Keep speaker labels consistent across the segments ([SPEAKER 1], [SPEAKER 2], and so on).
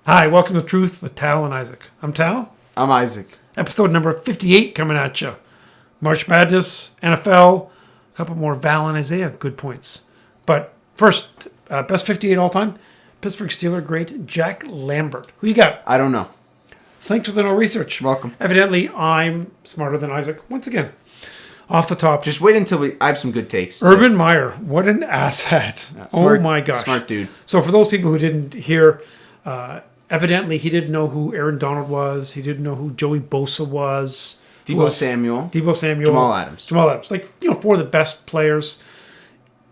[SPEAKER 1] Hi, welcome to Truth with Tal and Isaac. I'm Tal.
[SPEAKER 2] I'm Isaac.
[SPEAKER 1] Episode number 58 coming at you. March Madness, NFL, a couple more Val and Isaiah good points. But first, best 58 all time, Pittsburgh Steeler great Jack Lambert. Who you got?
[SPEAKER 2] I don't know.
[SPEAKER 1] Thanks for the no research.
[SPEAKER 2] Welcome.
[SPEAKER 1] Evidently, I'm smarter than Isaac. Once again, off the top.
[SPEAKER 2] Just wait until I have some good takes.
[SPEAKER 1] Urban Meyer, what an asshat.
[SPEAKER 2] Smart,
[SPEAKER 1] oh my gosh.
[SPEAKER 2] Smart dude.
[SPEAKER 1] So for those people who didn't hear, evidently he didn't know who Aaron Donald was. He didn't know who Joey Bosa was.
[SPEAKER 2] Debo Samuel. Jamal Adams.
[SPEAKER 1] Like, four of the best players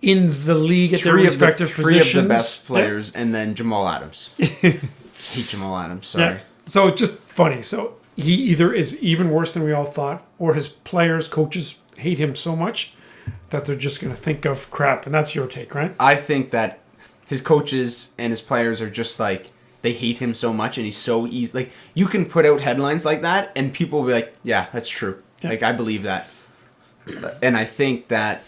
[SPEAKER 1] in the league at their respective positions.
[SPEAKER 2] Three of the best players, and then Jamal Adams. Hate Jamal Adams, sorry.
[SPEAKER 1] Yeah. So it's just funny. So he either is even worse than we all thought, or his players, coaches hate him so much that they're just going to think of crap. And that's your take, right?
[SPEAKER 2] I think that his coaches and his players are just like, they hate him so much, and he's so easy. Like, you can put out headlines like that, and people will be like, yeah, that's true. Yeah. Like, I believe that. And I think that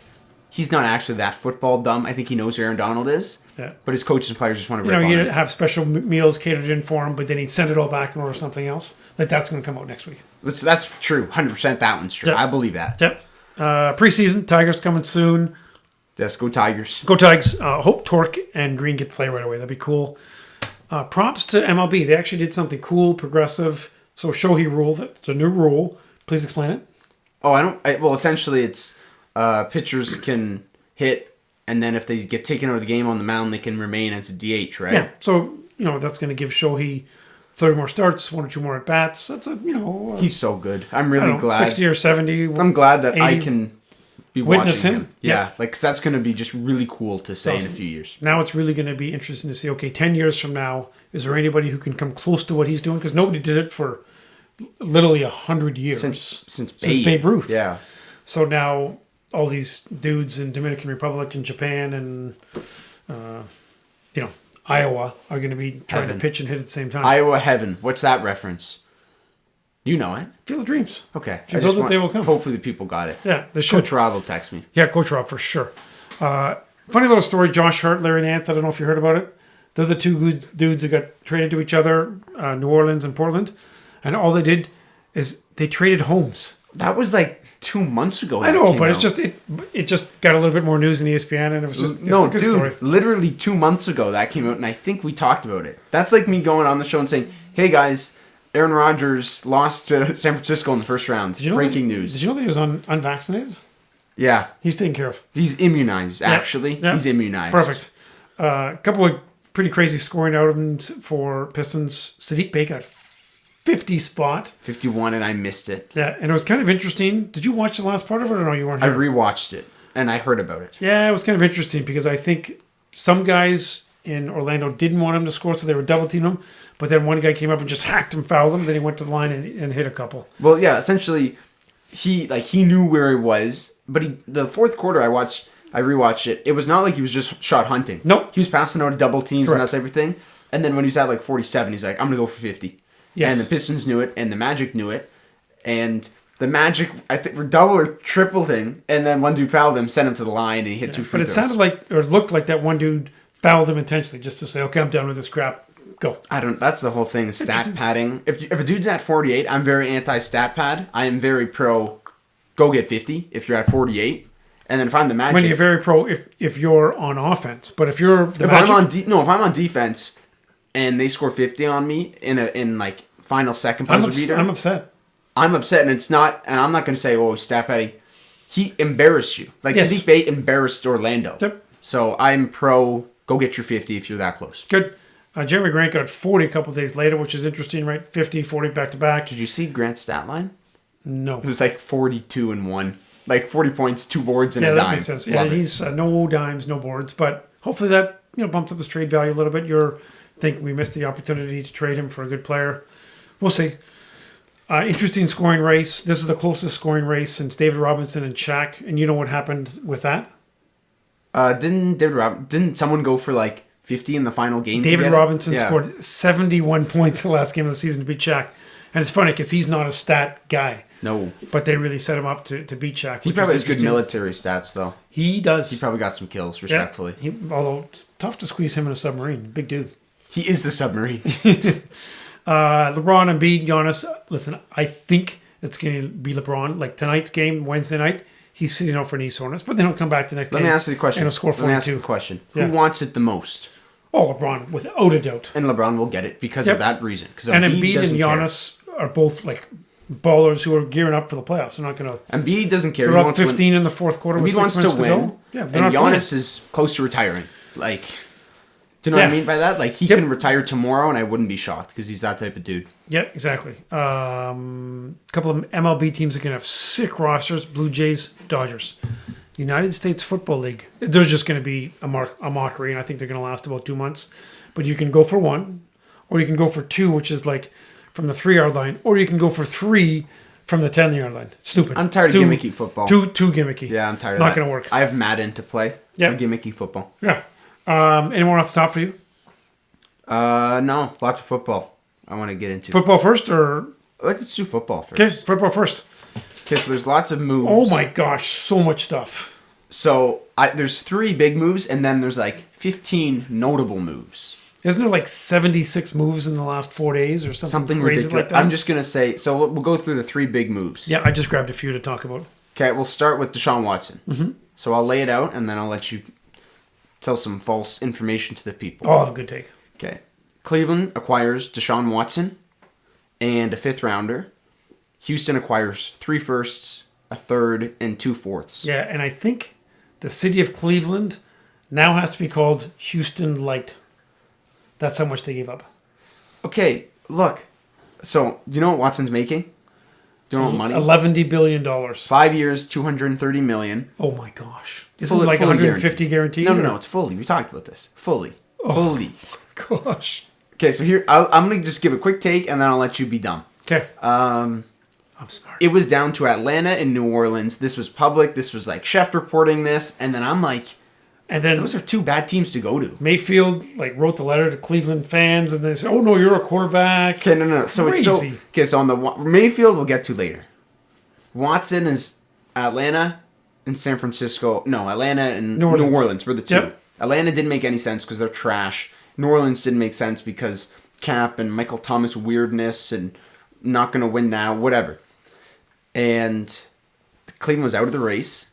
[SPEAKER 2] he's not actually that football dumb. I think he knows who Aaron Donald is. Yeah. But his coaches and players just want to rip on him.
[SPEAKER 1] He'd have special meals catered in for him, but then he'd send it all back and order something else. Like, that's going to come out next week.
[SPEAKER 2] That's true. 100% that one's true. Yep. I believe that.
[SPEAKER 1] Yep. Preseason, Tigers coming soon.
[SPEAKER 2] Yes, go Tigers.
[SPEAKER 1] Go Tigers. Hope Torque and Green get to play right away. That'd be cool. Props to MLB. They actually did something cool, progressive. So Shohei rule. It's a new rule. Please explain it.
[SPEAKER 2] Oh, well, essentially it's pitchers can hit, and then if they get taken out of the game on the mound, they can remain as a DH, right?
[SPEAKER 1] Yeah. So, that's going to give Shohei 30 more starts, 1 or 2 more at-bats. That's
[SPEAKER 2] he's so good. I'm really glad.
[SPEAKER 1] 60 or 70.
[SPEAKER 2] I'm glad that I can be
[SPEAKER 1] witness
[SPEAKER 2] watching him.
[SPEAKER 1] Yeah.
[SPEAKER 2] Like, because that's going to be just really cool to say in a few years.
[SPEAKER 1] Now it's really going to be interesting to see, okay, 10 years from now, is there anybody who can come close to what he's doing? Because nobody did it for literally 100 years.
[SPEAKER 2] Since
[SPEAKER 1] Babe Ruth.
[SPEAKER 2] Yeah.
[SPEAKER 1] So now all these dudes in Dominican Republic and Japan and, Iowa are going to be trying to pitch and hit at the same time.
[SPEAKER 2] Iowa heaven. What's that reference? You know it.
[SPEAKER 1] Field of Dreams.
[SPEAKER 2] Okay.
[SPEAKER 1] If you build it, they will come.
[SPEAKER 2] Hopefully the people got it.
[SPEAKER 1] Yeah, they should.
[SPEAKER 2] Coach Rob will text me.
[SPEAKER 1] Yeah, Coach Rob for sure. Funny little story. Josh Hart, Larry Nance. I don't know if you heard about it. They're the two dudes who got traded to each other, New Orleans and Portland. And all they did is they traded homes.
[SPEAKER 2] That was like 2 months ago.
[SPEAKER 1] I know, but it just got a little bit more news in ESPN, and it was just a good story.
[SPEAKER 2] Literally 2 months ago that came out, and I think we talked about it. That's like me going on the show and saying, "Hey guys, Aaron Rodgers lost to San Francisco in the first round." Breaking news.
[SPEAKER 1] Did you know that he was unvaccinated?
[SPEAKER 2] Yeah,
[SPEAKER 1] he's taken care of.
[SPEAKER 2] He's immunized. Actually, he's immunized.
[SPEAKER 1] Perfect. A couple of pretty crazy scoring outcomes for Pistons. Saddiq Bey got 50 spot.
[SPEAKER 2] 51, and I missed it.
[SPEAKER 1] Yeah, and it was kind of interesting. Did you watch the last part of it, or no, you weren't here?
[SPEAKER 2] I rewatched it, and I heard about it.
[SPEAKER 1] Yeah, it was kind of interesting because I think some guys in Orlando didn't want him to score, so they were double teaming him. But then one guy came up and just hacked him, fouled him. Then he went to the line and hit a couple.
[SPEAKER 2] Well, yeah, essentially, he knew where he was. But the fourth quarter, I rewatched it. It was not like he was just shot hunting.
[SPEAKER 1] Nope.
[SPEAKER 2] He was passing out double teams.
[SPEAKER 1] Correct.
[SPEAKER 2] And that type of thing. And then when he was at like 47, he's like, "I'm gonna go for 50." Yes. And the Pistons knew it, and the Magic knew it, and the Magic, I think, were double or triple thing. And then one dude fouled him, sent him to the line, and he hit 2 free throws.
[SPEAKER 1] But it sounded like, or looked like that one dude fouled him intentionally, just to say, "Okay, I'm done with this crap. Go."
[SPEAKER 2] That's the whole thing, stat padding. If a dude's at 48, I'm very anti-stat pad. I am very pro, go get 50 if you're at 48. And then if I'm the Magic...
[SPEAKER 1] When you're very pro if you're on offense. But if you're the
[SPEAKER 2] Magic...
[SPEAKER 1] if
[SPEAKER 2] I'm on defense and they score 50 on me in like final second buzzer beater...
[SPEAKER 1] I'm upset.
[SPEAKER 2] I'm upset, and it's not... And I'm not going to say, "Oh, stat padding." He embarrassed you. Like, yes. Saddiq Bey embarrassed Orlando.
[SPEAKER 1] Yep.
[SPEAKER 2] So I'm pro, go get your 50 if you're that close.
[SPEAKER 1] Good. Jeremy Grant got 40 a couple of days later, which is interesting, right? 50, 40 back-to-back.
[SPEAKER 2] Did you see Grant's stat line?
[SPEAKER 1] No.
[SPEAKER 2] It was like 42 and 1. Like 40 points, 2 boards, and a dime.
[SPEAKER 1] Yeah, that makes sense. Yeah, he's no dimes, no boards. But hopefully that bumps up his trade value a little bit. Think we missed the opportunity to trade him for a good player. We'll see. Interesting scoring race. This is the closest scoring race since David Robinson and Shaq. And you know what happened with that?
[SPEAKER 2] Didn't someone go for like 50 in the final game?
[SPEAKER 1] David Robinson scored 71 points the last game of the season to beat Shaq. And it's funny because he's not a stat guy.
[SPEAKER 2] No.
[SPEAKER 1] But they really set him up to beat Shaq.
[SPEAKER 2] He probably has good military stats, though.
[SPEAKER 1] He does.
[SPEAKER 2] He probably got some kills, respectfully.
[SPEAKER 1] Yeah. Although it's tough to squeeze him in a submarine. Big dude.
[SPEAKER 2] He is the submarine.
[SPEAKER 1] LeBron, Embiid, Giannis. Listen, I think it's going to be LeBron. Like tonight's game, Wednesday night, he's sitting out for knee soreness, but then he'll come back the next game.
[SPEAKER 2] Let me ask you the question.
[SPEAKER 1] And he'll score 42.
[SPEAKER 2] Let me ask you the question.
[SPEAKER 1] Yeah.
[SPEAKER 2] Who wants it the most?
[SPEAKER 1] Oh, LeBron, without a doubt.
[SPEAKER 2] And LeBron will get it because of that reason.
[SPEAKER 1] And Embiid and Giannis are both like ballers who are gearing up for the playoffs. They're not going to.
[SPEAKER 2] Embiid doesn't care.
[SPEAKER 1] They're up 15 in the fourth quarter.
[SPEAKER 2] Embiid wants to win.
[SPEAKER 1] Yeah,
[SPEAKER 2] and Giannis is close to retiring. Like, do you know what I mean by that? Like, he can retire tomorrow, and I wouldn't be shocked because he's that type of dude.
[SPEAKER 1] Yeah, exactly. A couple of MLB teams are going to have sick rosters: Blue Jays, Dodgers. United States Football League. There's just going to be a mockery, and I think they're going to last about 2 months. But you can go for one, or you can go for two, which is like from the 3-yard line, or you can go for three from the 10-yard line. Stupid.
[SPEAKER 2] I'm tired of gimmicky football.
[SPEAKER 1] Too gimmicky.
[SPEAKER 2] Yeah, I'm tired of
[SPEAKER 1] that.
[SPEAKER 2] Not
[SPEAKER 1] going to work.
[SPEAKER 2] I have Madden to play.
[SPEAKER 1] Yeah.
[SPEAKER 2] Gimmicky football.
[SPEAKER 1] Yeah. Anyone else top for you?
[SPEAKER 2] No. Lots of football I want to get into.
[SPEAKER 1] Football first, or?
[SPEAKER 2] Let's do football first.
[SPEAKER 1] Okay, football first.
[SPEAKER 2] Okay, so there's lots of moves.
[SPEAKER 1] Oh my gosh, so much stuff.
[SPEAKER 2] So there's 3 big moves, and then there's like 15 notable moves.
[SPEAKER 1] Isn't there like 76 moves in the last 4 days or something crazy
[SPEAKER 2] ridiculous
[SPEAKER 1] like that?
[SPEAKER 2] I'm just going to say, so we'll go through the 3 big moves.
[SPEAKER 1] Yeah, I just grabbed a few to talk about.
[SPEAKER 2] Okay, we'll start with Deshaun Watson. Mm-hmm. So I'll lay it out, and then I'll let you tell some false information to the people.
[SPEAKER 1] Oh, I have a good take.
[SPEAKER 2] Okay. Cleveland acquires Deshaun Watson and a 5th rounder. Houston acquires 3 firsts, a 3rd, and 2 fourths.
[SPEAKER 1] Yeah, and I think the city of Cleveland now has to be called Houston Light. That's how much they gave up.
[SPEAKER 2] Okay, look. So, do you know what Watson's making? Do you know what money?
[SPEAKER 1] $11 billion.
[SPEAKER 2] 5 years, $230 million.
[SPEAKER 1] Oh my gosh. Isn't it like 150 guaranteed?
[SPEAKER 2] No, it's fully. We talked about this. Fully.
[SPEAKER 1] Gosh.
[SPEAKER 2] Okay, so here, I'm going to just give a quick take, and then I'll let you be done.
[SPEAKER 1] Okay. I'm smart.
[SPEAKER 2] It was down to Atlanta and New Orleans. This was public. This was like Chef reporting this. And then I'm like,
[SPEAKER 1] and then
[SPEAKER 2] those are 2 bad teams to go to.
[SPEAKER 1] Mayfield like wrote the letter to Cleveland fans, and they said, "Oh no, you're a quarterback."
[SPEAKER 2] Okay, no. So
[SPEAKER 1] crazy.
[SPEAKER 2] it's so okay. So on the Mayfield, we'll get to later. Watson is Atlanta and San Francisco. No, Atlanta and New Orleans were the 2. Yep. Atlanta didn't make any sense because they're trash. New Orleans didn't make sense because Cap and Michael Thomas weirdness and not going to win now, whatever. And Cleveland was out of the race.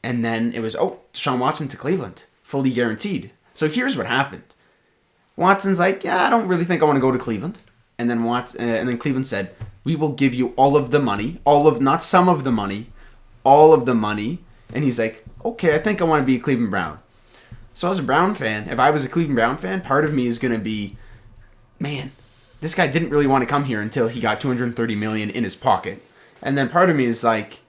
[SPEAKER 2] And then it was, Deshaun Watson to Cleveland, fully guaranteed. So here's what happened. Watson's like, yeah, I don't really think I want to go to Cleveland. And then and then Cleveland said, we will give you all of the money, not some of the money, all of the money. And he's like, okay, I think I want to be a Cleveland Brown. So as a Brown fan, if I was a Cleveland Brown fan, part of me is going to be, man, this guy didn't really want to come here until he got $230 million in his pocket. And then part of me is like,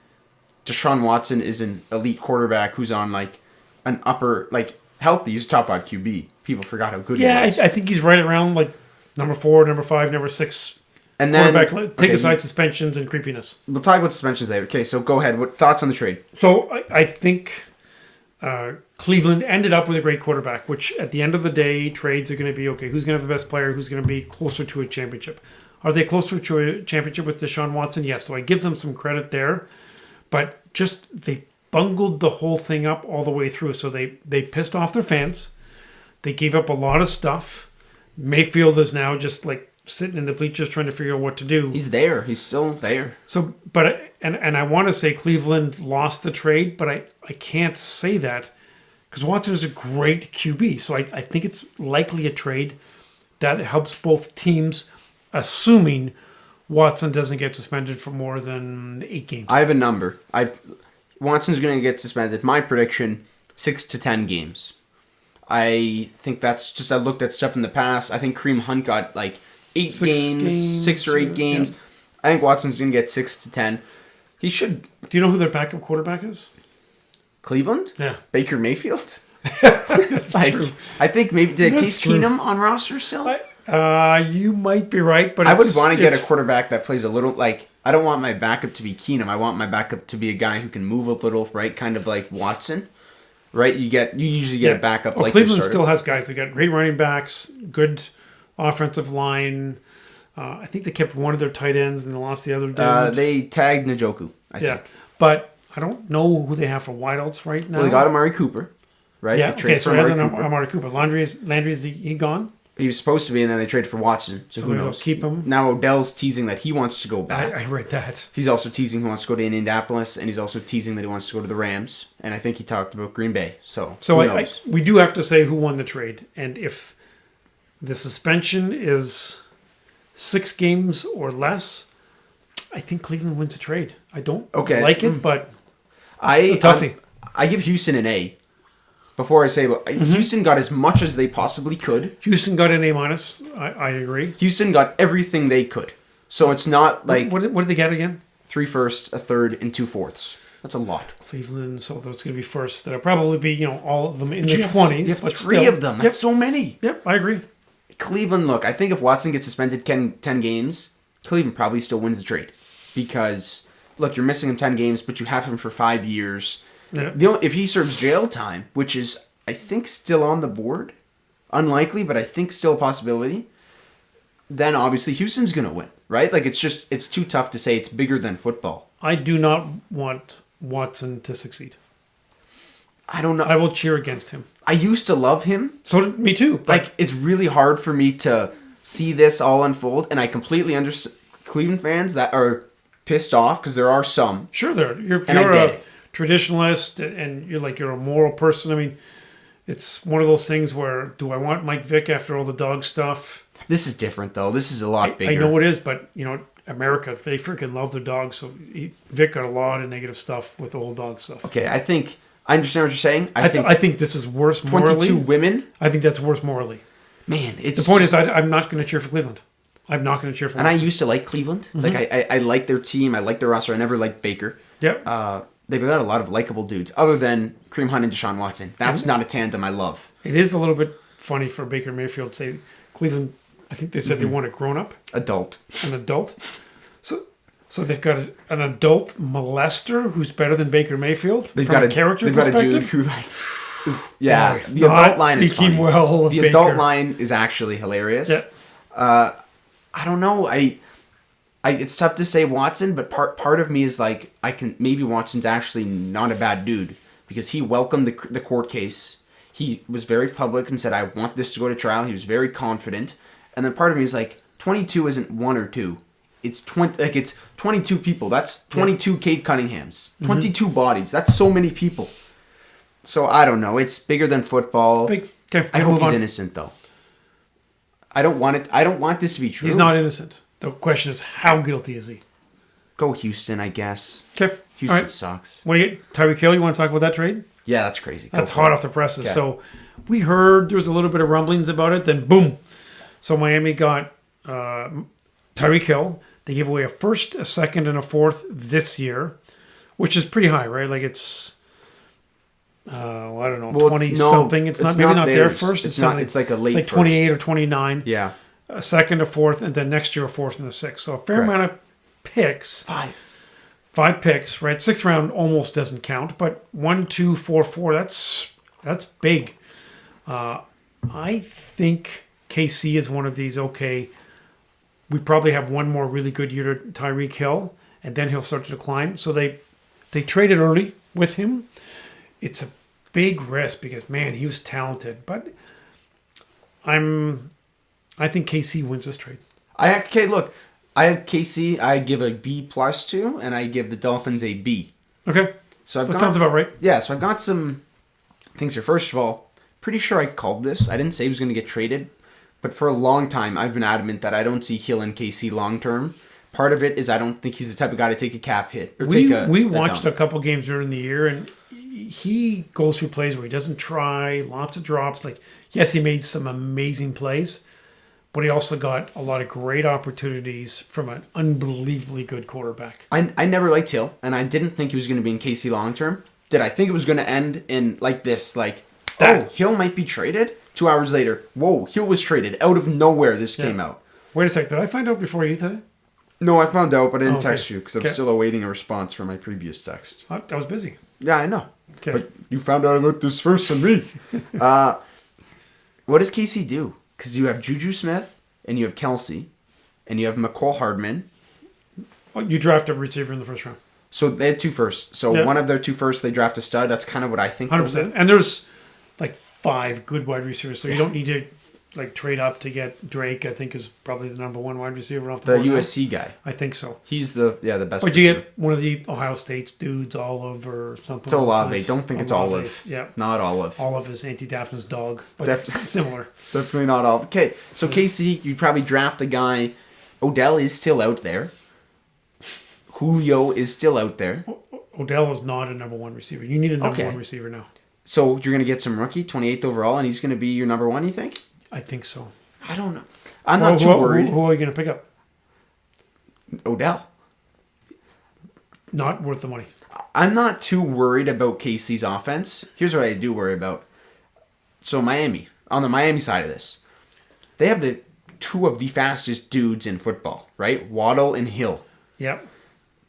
[SPEAKER 2] Deshaun Watson is an elite quarterback who's on like an upper, like healthy. He's a top 5 QB. People forgot how good he was.
[SPEAKER 1] Yeah, I think he's right around like number 4, number 5, number 6.
[SPEAKER 2] And then
[SPEAKER 1] take aside suspensions and creepiness.
[SPEAKER 2] We'll talk about suspensions later. Okay, so go ahead. What thoughts on the trade?
[SPEAKER 1] So I think Cleveland ended up with a great quarterback, which at the end of the day, trades are going to be, okay, who's going to have the best player? Who's going to be closer to a championship? Are they closer to a championship with Deshaun Watson? Yes. So I give them some credit there. But just they bungled the whole thing up all the way through. So they pissed off their fans. They gave up a lot of stuff. Mayfield is now just like sitting in the bleachers trying to figure out what to do.
[SPEAKER 2] He's there. He's still there.
[SPEAKER 1] So, but and I want to say Cleveland lost the trade, but I can't say that because Watson is a great QB. So I think it's likely a trade that helps both teams, assuming Watson doesn't get suspended for more than 8 games.
[SPEAKER 2] I have a number. Watson's going to get suspended. My prediction, 6 to 10 games. I think that's just, I looked at stuff in the past. I think Kareem Hunt got like 6 or 8 games. Yeah. I think Watson's going to get 6 to 10. He should.
[SPEAKER 1] Do you know who their backup quarterback is?
[SPEAKER 2] Cleveland?
[SPEAKER 1] Yeah.
[SPEAKER 2] Baker Mayfield?
[SPEAKER 1] That's true.
[SPEAKER 2] I think maybe, did Case Keenum on roster still?
[SPEAKER 1] You might be right, but
[SPEAKER 2] I would want to get a quarterback that plays a little, like, I don't want my backup to be Keenum. I want my backup to be a guy who can move a little, right? Kind of like Watson, right? You usually get a backup like
[SPEAKER 1] Cleveland still has guys. They got great running backs, good offensive line. I think they kept one of their tight ends and they lost the other dude.
[SPEAKER 2] They tagged Njoku, I think.
[SPEAKER 1] But I don't know who they have for wideouts right now.
[SPEAKER 2] Well, they got Amari Cooper, right?
[SPEAKER 1] Yeah, okay, so rather than Amari Cooper. Landry's he gone?
[SPEAKER 2] He was supposed to be, and then they traded for Watson. So who knows?
[SPEAKER 1] Keep him.
[SPEAKER 2] Now Odell's teasing that he wants to go back.
[SPEAKER 1] I read that.
[SPEAKER 2] He's also teasing he wants to go to Indianapolis, and he's also teasing that he wants to go to the Rams. And I think he talked about Green Bay. So who knows?
[SPEAKER 1] We do have to say who won the trade. And if the suspension is 6 games or less, I think Cleveland wins the trade. I don't like it, but it's a toughie.
[SPEAKER 2] I give Houston an A. Before I say, Houston got as much as they possibly could.
[SPEAKER 1] Houston got an A-. I agree.
[SPEAKER 2] Houston got everything they could. So it's not like...
[SPEAKER 1] What did they get again?
[SPEAKER 2] 3 firsts, a third, and 2 fourths. That's a lot.
[SPEAKER 1] Cleveland, so those going to be firsts. That'll probably be, all of them in the 20s.
[SPEAKER 2] You have 3 of them. That's so many.
[SPEAKER 1] Yep, I agree.
[SPEAKER 2] Cleveland, look, I think if Watson gets suspended 10 games, Cleveland probably still wins the trade. Because, look, you're missing him 10 games, but you have him for 5 years. Yeah. If he serves jail time, which is, I think, still on the board, unlikely, but I think still a possibility, then obviously Houston's going to win, right? Like, it's too tough to say it's bigger than football.
[SPEAKER 1] I do not want Watson to succeed.
[SPEAKER 2] I don't know.
[SPEAKER 1] I will cheer against him.
[SPEAKER 2] I used to love him.
[SPEAKER 1] So did me too.
[SPEAKER 2] Like, it's really hard for me to see this all unfold, and I completely understand Cleveland fans that are pissed off, because there are some.
[SPEAKER 1] Sure, you're a traditionalist and you're a moral person. I mean, it's one of those things where, do I want Mike Vick after all the dog stuff?
[SPEAKER 2] This is different, though. This is a lot bigger.
[SPEAKER 1] I know it is, but, America, they freaking love their dogs, so Vic got a lot of negative stuff with the whole dog stuff.
[SPEAKER 2] Okay, I understand what you're saying.
[SPEAKER 1] I think this is worse morally.
[SPEAKER 2] 22 women?
[SPEAKER 1] I think that's worse morally.
[SPEAKER 2] Man,
[SPEAKER 1] the point is, I'm not going to cheer for Cleveland. I'm not going to cheer for Watson.
[SPEAKER 2] And I used to like Cleveland. Mm-hmm. Like, I like their team. I like their roster. I never liked Baker.
[SPEAKER 1] Yep.
[SPEAKER 2] They've got a lot of likable dudes, other than Kareem Hunt and Deshaun Watson. That's not a tandem I love.
[SPEAKER 1] It is a little bit funny for Baker Mayfield to say Cleveland, I think they said they want a grown-up.
[SPEAKER 2] An adult.
[SPEAKER 1] So they've got an adult molester who's better than Baker Mayfield
[SPEAKER 2] they've got a
[SPEAKER 1] character
[SPEAKER 2] perspective.
[SPEAKER 1] They've
[SPEAKER 2] got a dude who the adult line is funny.
[SPEAKER 1] Well of
[SPEAKER 2] the
[SPEAKER 1] Baker.
[SPEAKER 2] Adult line is actually hilarious.
[SPEAKER 1] Yeah.
[SPEAKER 2] I don't know. It's tough to say Watson, but part of me is like, maybe Watson's actually not a bad dude, because he welcomed the court case. He was very public and said, I want this to go to trial. He was very confident. And then part of me is like, 22 isn't 1 or 2. It's 20. Like, it's 22 people. That's 22 Cade Cunninghams. 22 bodies. That's so many people. So I don't know. It's bigger than football.
[SPEAKER 1] It's big. Okay,
[SPEAKER 2] I hope he's innocent, though. I don't want it. I don't want this to be true.
[SPEAKER 1] He's not innocent. The question is, how guilty is he?
[SPEAKER 2] Go Houston, I guess.
[SPEAKER 1] Okay.
[SPEAKER 2] Houston sucks.
[SPEAKER 1] What do you get? Tyreek Hill, you want to talk about that trade?
[SPEAKER 2] Yeah, that's crazy.
[SPEAKER 1] That's hot off the presses. Okay. So we heard there was a little bit of rumblings about it. Then boom. So Miami got Tyreek Hill. They gave away a first, a second, and a fourth this year, which is pretty high, right? Like it's, I don't know, 20-something. It's not maybe not their first.
[SPEAKER 2] It's not. It's like a late.
[SPEAKER 1] It's like 28 or 29.
[SPEAKER 2] Yeah.
[SPEAKER 1] A second, a fourth, and then next year a fourth and a sixth. So a fair amount of picks. 5 picks, right? 6th round almost doesn't count, but 1, 2, 4, 4. That's big. I think KC is one of these. Okay, we probably have one more really good year to Tyreek Hill, and then he'll start to decline. So they traded early with him. It's a big risk because, man, he was talented. But I think KC wins this trade.
[SPEAKER 2] Look, I have KC. I give a B+ to, and I give the Dolphins a B.
[SPEAKER 1] Okay.
[SPEAKER 2] So
[SPEAKER 1] that sounds about right.
[SPEAKER 2] Yeah, so I've got some things here. First of all, pretty sure I called this. I didn't say he was going to get traded, but for a long time, I've been adamant that I don't see Hill and KC long term. Part of it is I don't think he's the type of guy to take a cap hit. Or
[SPEAKER 1] we watched a couple games during the year, and he goes through plays where he doesn't try, lots of drops. Like, yes, he made some amazing plays, but he also got a lot of great opportunities from an unbelievably good quarterback.
[SPEAKER 2] I never liked Hill, and I didn't think he was going to be in KC long term. Did I think it was going to end in like this? Like, Hill might be traded? 2 hours later, whoa, Hill was traded. Out of nowhere, this came out.
[SPEAKER 1] Wait a sec, did I find out before you today?
[SPEAKER 2] No, I found out, but I didn't text you because I'm still awaiting a response from my previous text.
[SPEAKER 1] I was busy.
[SPEAKER 2] Yeah, I know. Okay. But you found out about this first than me. What does KC do? Because you have Juju Smith, and you have Kelsey, and you have McCall Hardman.
[SPEAKER 1] Oh, you draft a receiver in the first round.
[SPEAKER 2] So they had 2 firsts. So one of their 2 firsts, they draft a stud. That's kind of what I think.
[SPEAKER 1] 100%. And there's like 5 good wide receivers, so you don't need to like trade up to get Drake. I think is probably the number one wide receiver off
[SPEAKER 2] The
[SPEAKER 1] board now.
[SPEAKER 2] USC guy.
[SPEAKER 1] I think so.
[SPEAKER 2] He's the best.
[SPEAKER 1] Or do you
[SPEAKER 2] receiver.
[SPEAKER 1] get one of the Ohio State's dudes, Olive or something?
[SPEAKER 2] It's Olave.
[SPEAKER 1] along those
[SPEAKER 2] Don't think it's
[SPEAKER 1] lines?
[SPEAKER 2] Olive.
[SPEAKER 1] Yeah.
[SPEAKER 2] Not Olive.
[SPEAKER 1] Olive is Auntie Daphne's dog, but
[SPEAKER 2] Def-
[SPEAKER 1] similar.
[SPEAKER 2] Definitely not Olive. Okay, so KC, you'd probably draft a guy. Odell is still out there. Julio is still out there.
[SPEAKER 1] Odell is not a number one receiver. You need a number
[SPEAKER 2] Okay.
[SPEAKER 1] one receiver now.
[SPEAKER 2] So you're going to get some rookie, 28th overall, and he's going to be your number one, you think?
[SPEAKER 1] I think so.
[SPEAKER 2] I don't know. I'm not too worried.
[SPEAKER 1] Who are you going to pick up?
[SPEAKER 2] Odell.
[SPEAKER 1] Not worth the money.
[SPEAKER 2] I'm not too worried about KC's offense. Here's what I do worry about. So Miami, on the Miami side of this, they have the two of the fastest dudes in football, right? Waddle and Hill.
[SPEAKER 1] Yep.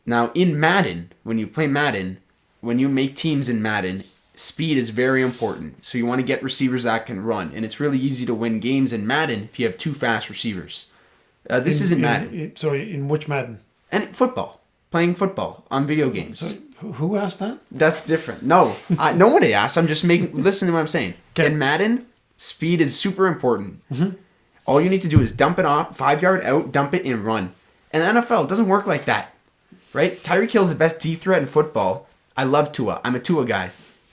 [SPEAKER 2] Now, in Madden, when you play Madden, when you make teams in Madden, speed is very important. So you want to get receivers that can run. And it's really easy to win games in Madden if you have two fast receivers. This isn't Madden.
[SPEAKER 1] Sorry, in which Madden?
[SPEAKER 2] And football. Playing football on video games.
[SPEAKER 1] So, who asked that?
[SPEAKER 2] That's different. No, nobody asked. I'm just listen to what I'm saying.
[SPEAKER 1] Okay.
[SPEAKER 2] In Madden, speed is super important. Mm-hmm. All you need to do is dump it off, 5 yard out, dump it, and run. And the NFL doesn't work like that. Right? Tyreek Hill is the best deep threat in football. I love Tua. I'm a Tua guy.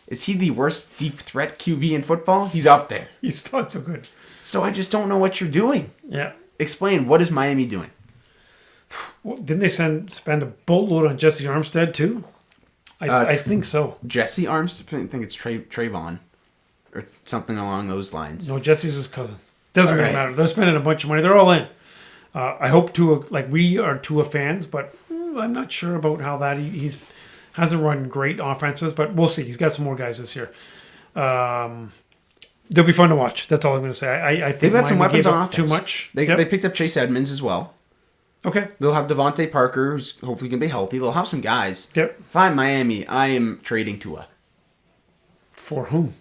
[SPEAKER 2] Is he the worst deep threat QB in football? He's up there.
[SPEAKER 1] He's not so good.
[SPEAKER 2] So I just don't know what you're doing.
[SPEAKER 1] Yeah.
[SPEAKER 2] Explain. What is Miami doing?
[SPEAKER 1] Well, didn't they spend a boatload on Jesse Armstead too? I think so.
[SPEAKER 2] Jesse Armstead? I think it's Trayvon. Or something along those lines.
[SPEAKER 1] No, Jesse's his cousin. Doesn't really
[SPEAKER 2] Right.
[SPEAKER 1] matter. They're spending a bunch of money. They're all in. I hope Tua, like we are Tua fans, but I'm not sure about how that he's hasn't run great offenses, but we'll see. He's got some more guys this year. They'll be fun to watch. That's all I'm going to say. I think
[SPEAKER 2] They've got some
[SPEAKER 1] Miami
[SPEAKER 2] weapons
[SPEAKER 1] gave
[SPEAKER 2] on
[SPEAKER 1] up
[SPEAKER 2] offense.
[SPEAKER 1] too much.
[SPEAKER 2] They
[SPEAKER 1] Yep.
[SPEAKER 2] picked up Chase Edmonds as well.
[SPEAKER 1] Okay.
[SPEAKER 2] They'll have Davante Parker, who's hopefully going to be healthy. They'll have some guys.
[SPEAKER 1] Yep.
[SPEAKER 2] If I'm Miami, I am trading Tua.
[SPEAKER 1] For whom?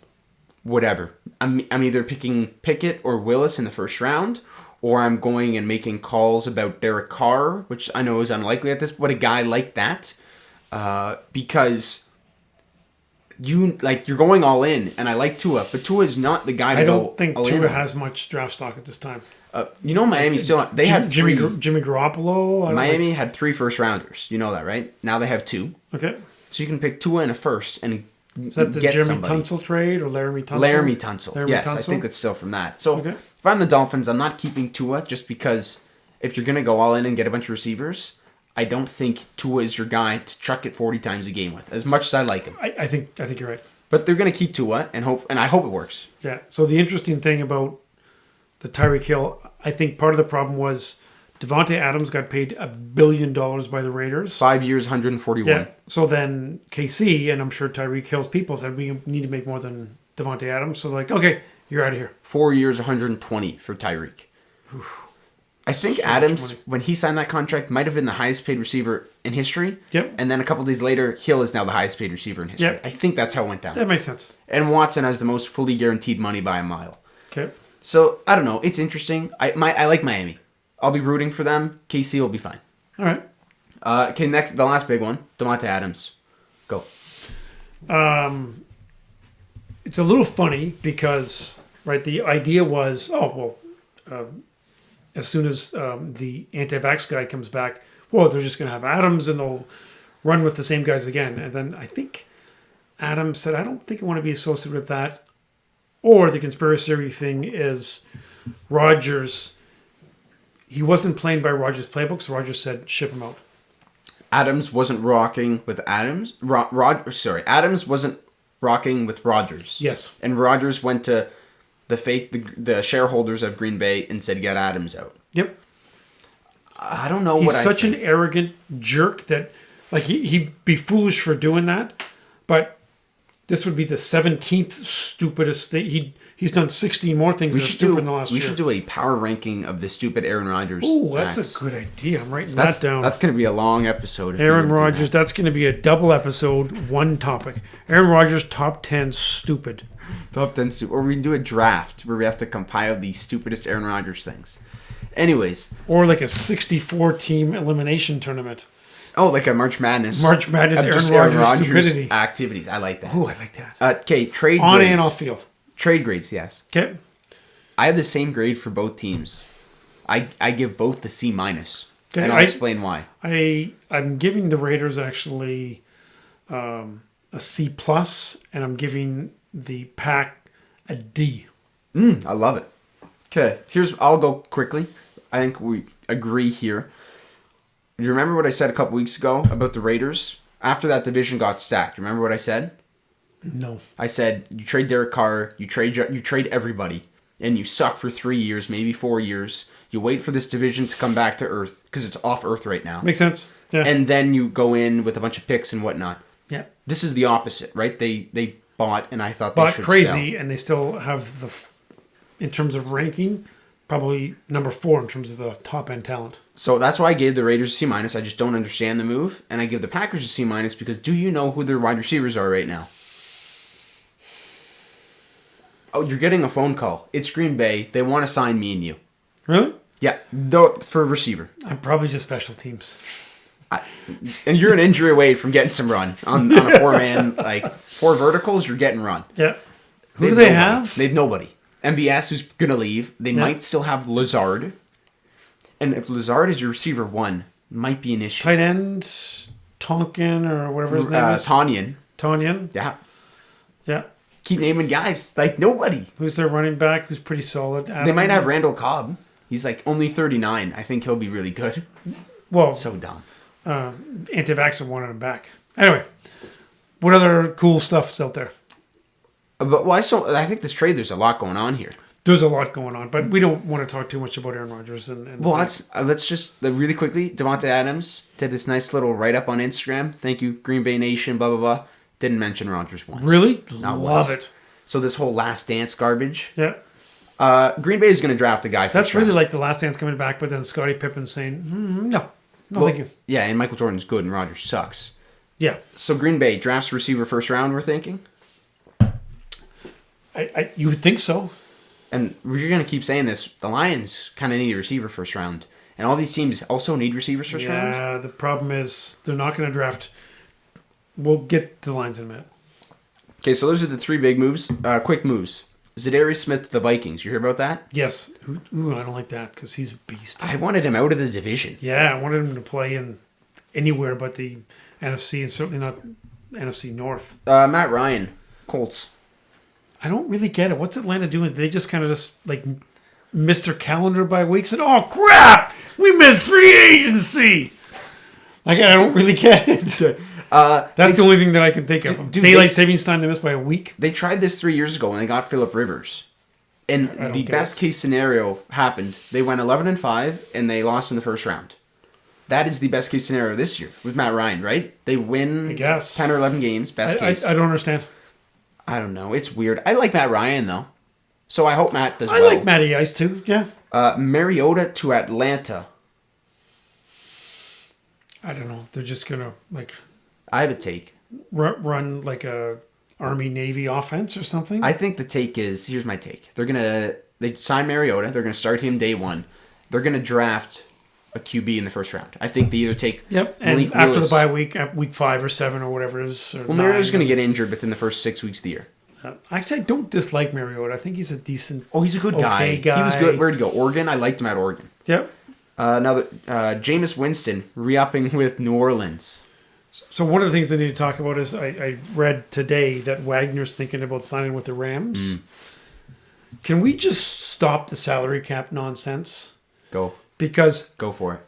[SPEAKER 2] Whatever. I'm either picking Pickett or Willis in the first round, or I'm going and making calls about Derek Carr, which I know is unlikely at this, but a guy like that, because you're going all in, and I like Tua, but Tua is not the guy to
[SPEAKER 1] I
[SPEAKER 2] go
[SPEAKER 1] don't think
[SPEAKER 2] all in
[SPEAKER 1] Tua
[SPEAKER 2] on.
[SPEAKER 1] has much draft stock at this time.
[SPEAKER 2] Miami still they had
[SPEAKER 1] Jimmy
[SPEAKER 2] three.
[SPEAKER 1] Jimmy Garoppolo. I don't
[SPEAKER 2] Miami had 3 first rounders. You know that, right? Now they have 2.
[SPEAKER 1] Okay.
[SPEAKER 2] So you can pick Tua in a first and
[SPEAKER 1] Is that the
[SPEAKER 2] get
[SPEAKER 1] Jeremy
[SPEAKER 2] somebody.
[SPEAKER 1] Tunsil trade or Laramie Tunsil?
[SPEAKER 2] Laramie Tunsil.
[SPEAKER 1] Laramie
[SPEAKER 2] Yes, I
[SPEAKER 1] Tunsil?
[SPEAKER 2] think that's still from that. So
[SPEAKER 1] Okay.
[SPEAKER 2] if I'm the Dolphins, I'm not keeping Tua just because if you're going to go all in and get a bunch of receivers, I don't think Tua is your guy to chuck it 40 times a game with, as much as I like him.
[SPEAKER 1] I think you're right.
[SPEAKER 2] But they're going to keep Tua and I hope it works.
[SPEAKER 1] Yeah. So the interesting thing about the Tyreek Hill, I think part of the problem was Davante Adams got paid $1 billion by the Raiders.
[SPEAKER 2] 5 years, 141.
[SPEAKER 1] Yeah. So then KC, and I'm sure Tyreek Hill's people said, we need to make more than Davante Adams. So they're like, okay, you're out of here.
[SPEAKER 2] 4 years, 120 for Tyreek. I think
[SPEAKER 1] So much
[SPEAKER 2] Adams,
[SPEAKER 1] money.
[SPEAKER 2] when he signed that contract, might have been the highest paid receiver in history.
[SPEAKER 1] Yep.
[SPEAKER 2] And then a couple days later, Hill is now the highest paid receiver in history.
[SPEAKER 1] Yep.
[SPEAKER 2] I think that's how it went down.
[SPEAKER 1] That makes sense.
[SPEAKER 2] And Watson has the most fully guaranteed money by a mile.
[SPEAKER 1] Okay.
[SPEAKER 2] So, I don't know. It's interesting. I like Miami. I'll be rooting for them. KC will be fine.
[SPEAKER 1] All right.
[SPEAKER 2] Okay, next, the last big one. Davante Adams. Go.
[SPEAKER 1] It's a little funny because, right, the idea was, as soon as the anti-vax guy comes back, well, they're just going to have Adams and they'll run with the same guys again. And then I think Adams said, I don't think I want to be associated with that. Or the conspiracy theory thing is Rodgers, he wasn't playing by Rodgers' playbook, so Rodgers said, ship him out.
[SPEAKER 2] Adams wasn't rocking with Adams. Adams wasn't rocking with Rodgers.
[SPEAKER 1] Yes.
[SPEAKER 2] And Rodgers went to the shareholders of Green Bay and said, get Adams out.
[SPEAKER 1] Yep.
[SPEAKER 2] I don't know
[SPEAKER 1] He's
[SPEAKER 2] what I
[SPEAKER 1] such
[SPEAKER 2] think.
[SPEAKER 1] an arrogant jerk that, like, he'd be foolish for doing that, but this would be the 17th stupidest thing. He's done 16 more things that are stupid in the last year.
[SPEAKER 2] We should do a power ranking of the stupid Aaron Rodgers.
[SPEAKER 1] Ooh, that's
[SPEAKER 2] acts.
[SPEAKER 1] a good idea. I'm writing that down.
[SPEAKER 2] That's going to be a long episode. if
[SPEAKER 1] Aaron
[SPEAKER 2] we were to do
[SPEAKER 1] Rodgers, that's going to be a double episode, one topic. Aaron Rodgers, top 10 stupid.
[SPEAKER 2] that. Top 10 stupid. Or we can do a draft where we have to compile the stupidest Aaron Rodgers things. Anyways.
[SPEAKER 1] Or like a 64-team elimination tournament.
[SPEAKER 2] Oh, like a March Madness.
[SPEAKER 1] March Madness,
[SPEAKER 2] Of
[SPEAKER 1] Aaron
[SPEAKER 2] just
[SPEAKER 1] Rodgers stupidity.
[SPEAKER 2] activities. I like that.
[SPEAKER 1] Ooh, I like that.
[SPEAKER 2] Okay, trade
[SPEAKER 1] On
[SPEAKER 2] grades.
[SPEAKER 1] and off field.
[SPEAKER 2] Trade grades, yes.
[SPEAKER 1] Okay.
[SPEAKER 2] I have the same grade for both teams. I give both the C minus,
[SPEAKER 1] Okay,
[SPEAKER 2] and I'll explain why.
[SPEAKER 1] I'm giving the Raiders actually a C plus, and I'm giving the Pack a D.
[SPEAKER 2] I love it. Okay, I'll go quickly. I think we agree here. You remember what I said a couple weeks ago about the Raiders? After that division got stacked, remember what I said?
[SPEAKER 1] No.
[SPEAKER 2] I said you trade Derek Carr, you trade everybody, and you suck for 3 years, maybe 4 years. You wait for this division to come back to earth because it's off earth right now.
[SPEAKER 1] Makes sense. Yeah.
[SPEAKER 2] And then you go in with a bunch of picks and whatnot.
[SPEAKER 1] Yeah.
[SPEAKER 2] This is the opposite, right? They bought, and I thought they should
[SPEAKER 1] crazy,
[SPEAKER 2] sell.
[SPEAKER 1] and they still have in terms of ranking, probably number 4 in terms of the top end talent.
[SPEAKER 2] So that's why I gave the Raiders a C minus. I just don't understand the move, and I give the Packers a C minus because do you know who their wide receivers are right now? Oh, you're getting a phone call. It's Green Bay. They want to sign me and you.
[SPEAKER 1] Really?
[SPEAKER 2] Yeah, for receiver.
[SPEAKER 1] I'm probably just special teams.
[SPEAKER 2] And you're an injury away from getting some run on a 4-man, like 4 verticals. You're getting run.
[SPEAKER 1] Yeah. Who do they have?
[SPEAKER 2] They have nobody. MVS who's gonna leave. They might still have Lazard. And if Lazard is your receiver 1, might be an issue.
[SPEAKER 1] Tight end, Tonkin or whatever his name is.
[SPEAKER 2] Tonyan.
[SPEAKER 1] Yeah. Yeah.
[SPEAKER 2] Keep naming guys. Like nobody.
[SPEAKER 1] Who's their running back? Who's pretty solid?
[SPEAKER 2] They might have Randall Cobb. He's like only 39. I think he'll be really good.
[SPEAKER 1] Well,
[SPEAKER 2] so dumb.
[SPEAKER 1] Anti-vaxxer wanted him back. Anyway, what other cool stuff's out there?
[SPEAKER 2] But I think this trade, there's a lot going on here.
[SPEAKER 1] There's a lot going on, but we don't want to talk too much about Aaron Rodgers.
[SPEAKER 2] Let's just really quickly. Davante Adams did this nice little write-up on Instagram. Thank you, Green Bay Nation, blah, blah, blah. Didn't mention Rodgers once.
[SPEAKER 1] Really? Love it.
[SPEAKER 2] So this whole Last Dance garbage.
[SPEAKER 1] Yeah.
[SPEAKER 2] Green Bay is going to draft a guy.
[SPEAKER 1] That's really like the Last Dance coming back, but then Scottie Pippen saying, no, thank you.
[SPEAKER 2] Yeah, and Michael Jordan's good and Rodgers sucks.
[SPEAKER 1] Yeah.
[SPEAKER 2] So Green Bay drafts receiver first round, we're thinking?
[SPEAKER 1] You would think so.
[SPEAKER 2] And we're going to keep saying this. The Lions kind of need a receiver first round. And all these teams also need receivers first round.
[SPEAKER 1] Yeah, the problem is they're not going to draft. We'll get to the Lions in a minute.
[SPEAKER 2] Okay, so those are the 3 big moves. Quick moves. Zadarius Smith to the Vikings. You hear about that?
[SPEAKER 1] Yes. Ooh, I don't like that because he's a beast.
[SPEAKER 2] I wanted him out of the division.
[SPEAKER 1] Yeah, I wanted him to play in anywhere but the NFC and certainly not NFC North.
[SPEAKER 2] Matt Ryan, Colts.
[SPEAKER 1] I don't really get it. What's Atlanta doing? They just kind of like missed their calendar by weeks and, oh, crap! We missed free agency! Like, I don't really get it. That's the only thing that I can think of. Daylight savings time they missed by a week.
[SPEAKER 2] They tried this 3 years ago when they got Phillip Rivers. And the best case scenario happened. They went 11-5 and they lost in the first round. That is the best case scenario this year with Matt Ryan, right? They win 10 or 11 games, best case.
[SPEAKER 1] I don't understand.
[SPEAKER 2] I don't know. It's weird. I like Matt Ryan, though. So I hope Matt does well.
[SPEAKER 1] I like Matty Ice, too. Yeah.
[SPEAKER 2] Mariota to Atlanta.
[SPEAKER 1] I don't know. They're just going to,
[SPEAKER 2] I have a take.
[SPEAKER 1] Run like a Army-Navy offense or something?
[SPEAKER 2] I think the take is, here's my take. They sign Mariota. They're going to start him day 1. They're going to draft a QB in the first round. I think they either take
[SPEAKER 1] and
[SPEAKER 2] Malik
[SPEAKER 1] after
[SPEAKER 2] Willis,
[SPEAKER 1] the bye week, at week 5 or 7 or whatever it is.
[SPEAKER 2] Well, Mariota's going to get injured within the first 6 weeks of the year.
[SPEAKER 1] Actually, I don't dislike Mariota. I think he's a decent.
[SPEAKER 2] Oh, he's a good guy. He was good. Where'd he go? Oregon. I liked him at Oregon.
[SPEAKER 1] Yep.
[SPEAKER 2] Jameis Winston re-upping with New Orleans.
[SPEAKER 1] So one of the things I need to talk about is I read today that Wagner's thinking about signing with the Rams. Can we just stop the salary cap nonsense?
[SPEAKER 2] Go.
[SPEAKER 1] Because
[SPEAKER 2] go for it.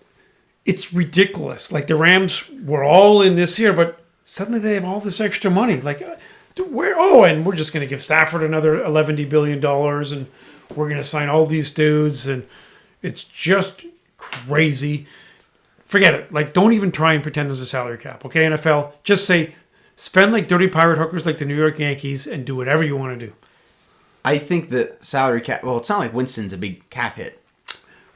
[SPEAKER 1] It's ridiculous. Like the Rams were all in this year, but suddenly they have all this extra money. Like where? Oh, and we're just going to give Stafford another $11 billion, and we're going to sign all these dudes, and it's just crazy. Forget it. Like, don't even try and pretend there's a salary cap, okay, NFL? Just say, spend like dirty pirate hookers like the New York Yankees and do whatever you want to do.
[SPEAKER 2] I think the salary cap, well, it's not like Winston's a big cap hit.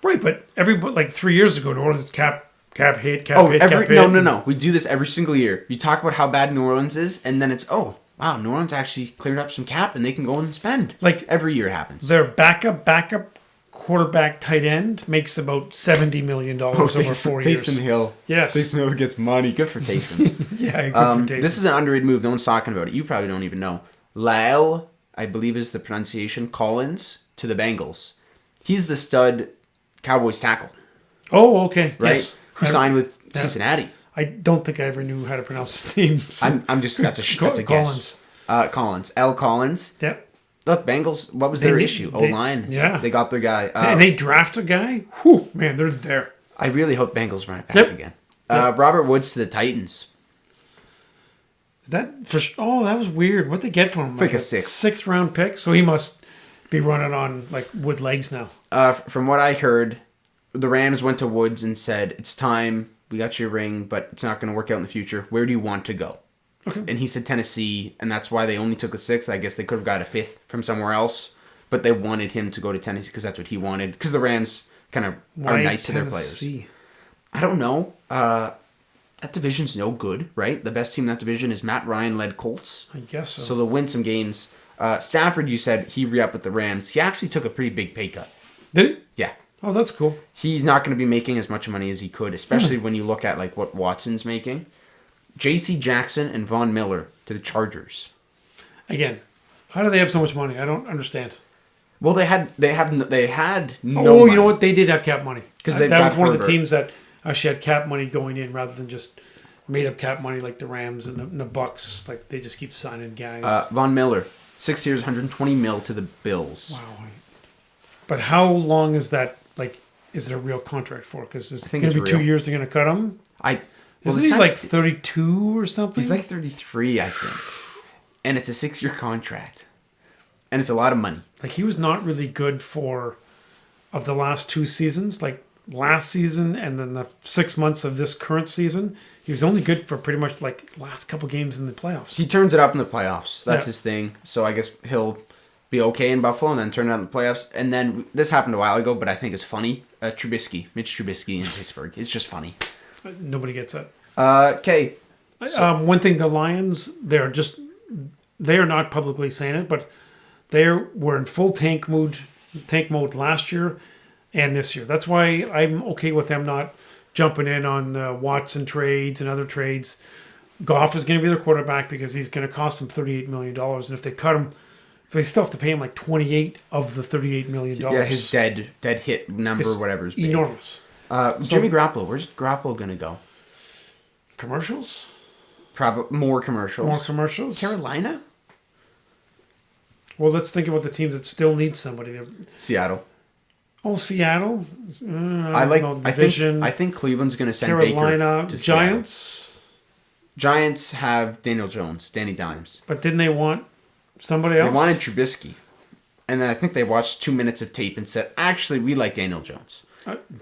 [SPEAKER 1] Right, but like 3 years ago, New Orleans cap hit.
[SPEAKER 2] No. We do this every single year. You talk about how bad New Orleans is, and then it's, oh, wow, New Orleans actually cleared up some cap, and they can go and spend. Like every year it happens.
[SPEAKER 1] Their backup quarterback tight end makes about $70 million over 4 years.
[SPEAKER 2] Taysom Hill.
[SPEAKER 1] Yes.
[SPEAKER 2] Taysom Hill gets money. Good for Taysom.
[SPEAKER 1] Yeah, good for Taysom.
[SPEAKER 2] This is an underrated move. No one's talking about it. You probably don't even know. Lael, I believe is the pronunciation, Collins, to the Bengals. He's the stud Cowboys tackle,
[SPEAKER 1] Oh, okay.
[SPEAKER 2] right?
[SPEAKER 1] Yes.
[SPEAKER 2] Who signed with Cincinnati.
[SPEAKER 1] I don't think I ever knew how to pronounce his name. So.
[SPEAKER 2] I'm just that's a
[SPEAKER 1] Collins.
[SPEAKER 2] guess. Collins. L. Collins.
[SPEAKER 1] Yep.
[SPEAKER 2] Look, Bengals, what was their issue? O-line.
[SPEAKER 1] Yeah.
[SPEAKER 2] They got their guy.
[SPEAKER 1] And they draft a guy? Whew, man, they're there.
[SPEAKER 2] I really hope Bengals run it back again. Robert Woods to the Titans.
[SPEAKER 1] Is that for? Oh, that was weird. What'd they get for him?
[SPEAKER 2] Like a sixth
[SPEAKER 1] round pick. So he must be running on like wood legs now.
[SPEAKER 2] From what I heard, the Rams went to Woods and said, "It's time. We got your ring, but it's not going to work out in the future. Where do you want to go?"
[SPEAKER 1] Okay.
[SPEAKER 2] And he said Tennessee, and that's why they only took a sixth. I guess they could have got a fifth from somewhere else, but they wanted him to go to Tennessee because that's what he wanted. Because the Rams kind of are nice to their players. I don't know. That division's no good, right? The best team in that division is Matt Ryan-led Colts.
[SPEAKER 1] I guess so.
[SPEAKER 2] So they'll win some games. Stafford, you said he re-upped with the Rams. He actually took a pretty big pay cut.
[SPEAKER 1] Did he?
[SPEAKER 2] Yeah.
[SPEAKER 1] Oh, that's cool.
[SPEAKER 2] He's not going to be making as much money as he could, especially when you look at like what Watson's making. J.C. Jackson and Von Miller to the Chargers.
[SPEAKER 1] Again, how do they have so much money? I don't understand.
[SPEAKER 2] Well, they had no
[SPEAKER 1] Oh,
[SPEAKER 2] money.
[SPEAKER 1] you know what? They did have cap money.
[SPEAKER 2] Because
[SPEAKER 1] that was one of the teams that actually had cap money going in rather than just made up cap money like the Rams and the Bucks. Like they just keep signing guys.
[SPEAKER 2] Von Miller, 6 years, $120 million to the Bills.
[SPEAKER 1] Wow. But how long is that? Like, is it a real contract for? Because it's going to be 2 years. They're going to cut him. Isn't he like 32 or something?
[SPEAKER 2] He's like 33, I think. And it's a 6-year contract. And it's a lot of money.
[SPEAKER 1] Like, he was not really good of the last 2 seasons. Like, last season and then the 6 months of this current season. He was only good for pretty much, like, last couple games in the playoffs.
[SPEAKER 2] He turns it up in the playoffs. That's his thing. So I guess he'll be okay in Buffalo and then turn it up in the playoffs. And then, this happened a while ago, but I think it's funny. Mitch Trubisky in Pittsburgh. It's just funny.
[SPEAKER 1] Nobody gets it.
[SPEAKER 2] Okay.
[SPEAKER 1] One thing, the Lions, they are not publicly saying it, but they were in full tank mode last year and this year. That's why I'm okay with them not jumping in on Watson trades and other trades. Goff is going to be their quarterback because he's going to cost them $38 million. And if they cut him, they still have to pay him like 28 of the $38 million.
[SPEAKER 2] Yeah, his dead hit number, whatever is big.
[SPEAKER 1] Enormous.
[SPEAKER 2] Jimmy Garoppolo, where's Garoppolo going to go?
[SPEAKER 1] Commercials?
[SPEAKER 2] Probably more commercials.
[SPEAKER 1] More commercials?
[SPEAKER 2] Carolina?
[SPEAKER 1] Well, let's think about the teams that still need somebody.
[SPEAKER 2] Seattle.
[SPEAKER 1] Oh, Seattle?
[SPEAKER 2] I think Cleveland's going to send
[SPEAKER 1] Carolina,
[SPEAKER 2] Baker to
[SPEAKER 1] Giants?
[SPEAKER 2] Seattle. Giants have Danny Dimes.
[SPEAKER 1] But didn't they want somebody else?
[SPEAKER 2] They wanted Trubisky. And then I think they watched 2 minutes of tape and said, actually, we like Daniel Jones.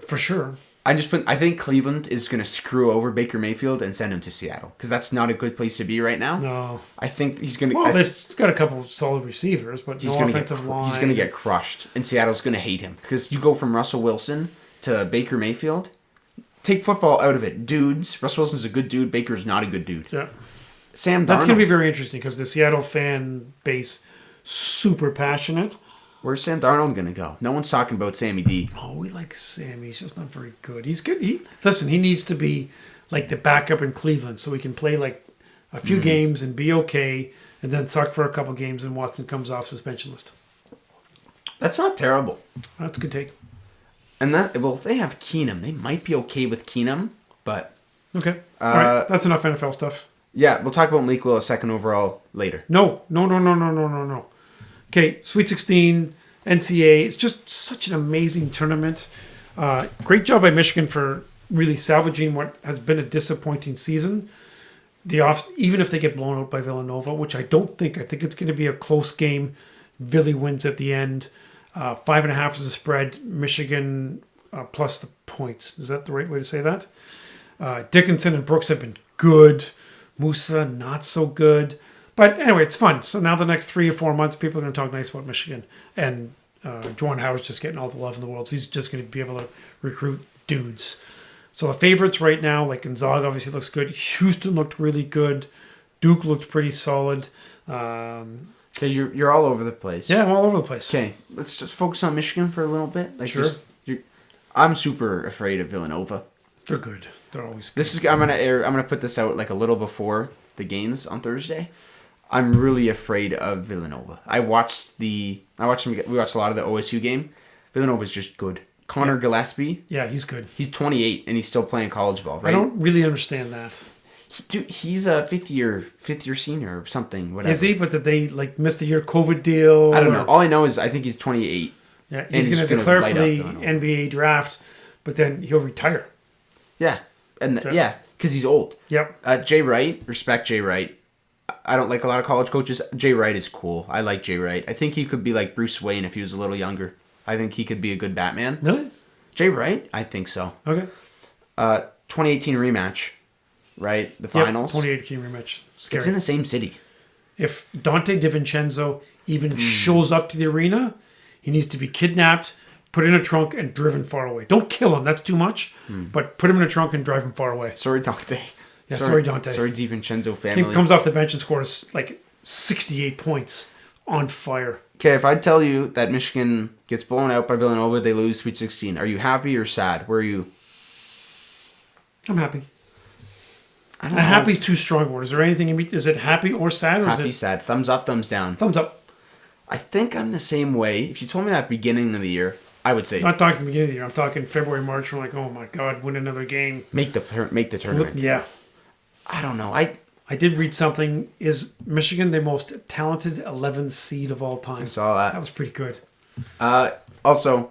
[SPEAKER 1] For sure.
[SPEAKER 2] I think Cleveland is going to screw over Baker Mayfield and send him to Seattle because that's not a good place to be right now.
[SPEAKER 1] No.
[SPEAKER 2] I think he's going to.
[SPEAKER 1] Well, they've got a couple of solid receivers, but no offensive line.
[SPEAKER 2] He's going to get crushed, and Seattle's going to hate him because you go from Russell Wilson to Baker Mayfield. Take football out of it, dudes. Russell Wilson's a good dude. Baker's not a good dude.
[SPEAKER 1] Yeah.
[SPEAKER 2] Sam Darnold.
[SPEAKER 1] That's going to be very interesting because the Seattle fan base super passionate.
[SPEAKER 2] Where's Sam Darnold going to go? No one's talking about Sammy D.
[SPEAKER 1] Oh, we like Sammy. He's just not very good. He's good. He needs to be like the backup in Cleveland so he can play like a few games and be okay and then suck for a couple games and Watson comes off suspension list.
[SPEAKER 2] That's not terrible.
[SPEAKER 1] That's a good take.
[SPEAKER 2] And if they have Keenum, they might be okay with Keenum, but...
[SPEAKER 1] Okay. All right. That's enough NFL stuff.
[SPEAKER 2] Yeah, we'll talk about Malik Willis second overall later.
[SPEAKER 1] No. Okay, Sweet 16, NCAA. It's just such an amazing tournament. Great job by Michigan for really salvaging what has been a disappointing season. Even if they get blown out by Villanova, which I don't think. I think it's going to be a close game. Villy wins at the end. 5.5 is the spread. Michigan plus the points. Is that the right way to say that? Dickinson and Brooks have been good. Musa, not so good. But anyway, it's fun. So now the next 3 or 4 months, people are going to talk nice about Michigan. And Juwan Howard's just getting all the love in the world. So he's just going to be able to recruit dudes. So the favorites right now, like Gonzaga obviously looks good. Houston looked really good. Duke looked pretty solid.
[SPEAKER 2] So you're all over the place.
[SPEAKER 1] Yeah, I'm all over the place.
[SPEAKER 2] Okay, let's just focus on Michigan for a little bit.
[SPEAKER 1] Sure.
[SPEAKER 2] I'm super afraid of Villanova.
[SPEAKER 1] They're good. They're always good.
[SPEAKER 2] I'm gonna put this out like a little before the games on Thursday. I'm really afraid of Villanova. We watched a lot of the OSU game. Villanova's just good. Connor Gillespie.
[SPEAKER 1] Yeah, he's good.
[SPEAKER 2] He's 28 and he's still playing college ball, right?
[SPEAKER 1] I don't really understand that.
[SPEAKER 2] He's a fifth year senior or something, whatever.
[SPEAKER 1] Is he? But did they miss the year COVID deal?
[SPEAKER 2] I don't know. All I know is I think he's 28.
[SPEAKER 1] Yeah, he's going to declare for the NBA draft, but then he'll retire.
[SPEAKER 2] Yeah, because he's old.
[SPEAKER 1] Yep.
[SPEAKER 2] Jay Wright, respect Jay Wright. I don't like a lot of college coaches. Jay Wright is cool. I like Jay Wright. I think he could be like Bruce Wayne if he was a little younger. I think he could be a good Batman.
[SPEAKER 1] Really?
[SPEAKER 2] Jay Wright? I think so.
[SPEAKER 1] Okay.
[SPEAKER 2] 2018 rematch, right? The finals.
[SPEAKER 1] 2018 rematch. Scary.
[SPEAKER 2] It's in the same city.
[SPEAKER 1] If Dante DiVincenzo even shows up to the arena, he needs to be kidnapped, put in a trunk, and driven far away. Don't kill him. That's too much. But put him in a trunk and drive him far away.
[SPEAKER 2] Sorry, Dante.
[SPEAKER 1] Yeah, sorry Dante.
[SPEAKER 2] Sorry, DiVincenzo family.
[SPEAKER 1] He comes off the bench and scores like 68 points on fire.
[SPEAKER 2] Okay, if I tell you that Michigan gets blown out by Villanova, they lose Sweet 16, are you happy or sad? Where are you?
[SPEAKER 1] I'm happy.
[SPEAKER 2] I don't know.
[SPEAKER 1] Happy's too strong a word. Is there anything in between? Is it happy or sad? Or
[SPEAKER 2] Happy,
[SPEAKER 1] is it
[SPEAKER 2] sad. Thumbs up, thumbs down.
[SPEAKER 1] thumbs up?
[SPEAKER 2] I think I'm the same way. If you told me that at the beginning of the year, I would say
[SPEAKER 1] I'm not talking the beginning of the year. I'm talking February, March. We're like, oh my God, win another game.
[SPEAKER 2] make the tournament.
[SPEAKER 1] Yeah.
[SPEAKER 2] I don't know. I
[SPEAKER 1] did read something. Is Michigan the most talented 11th seed of all time?
[SPEAKER 2] I saw that.
[SPEAKER 1] That was pretty good.
[SPEAKER 2] Also,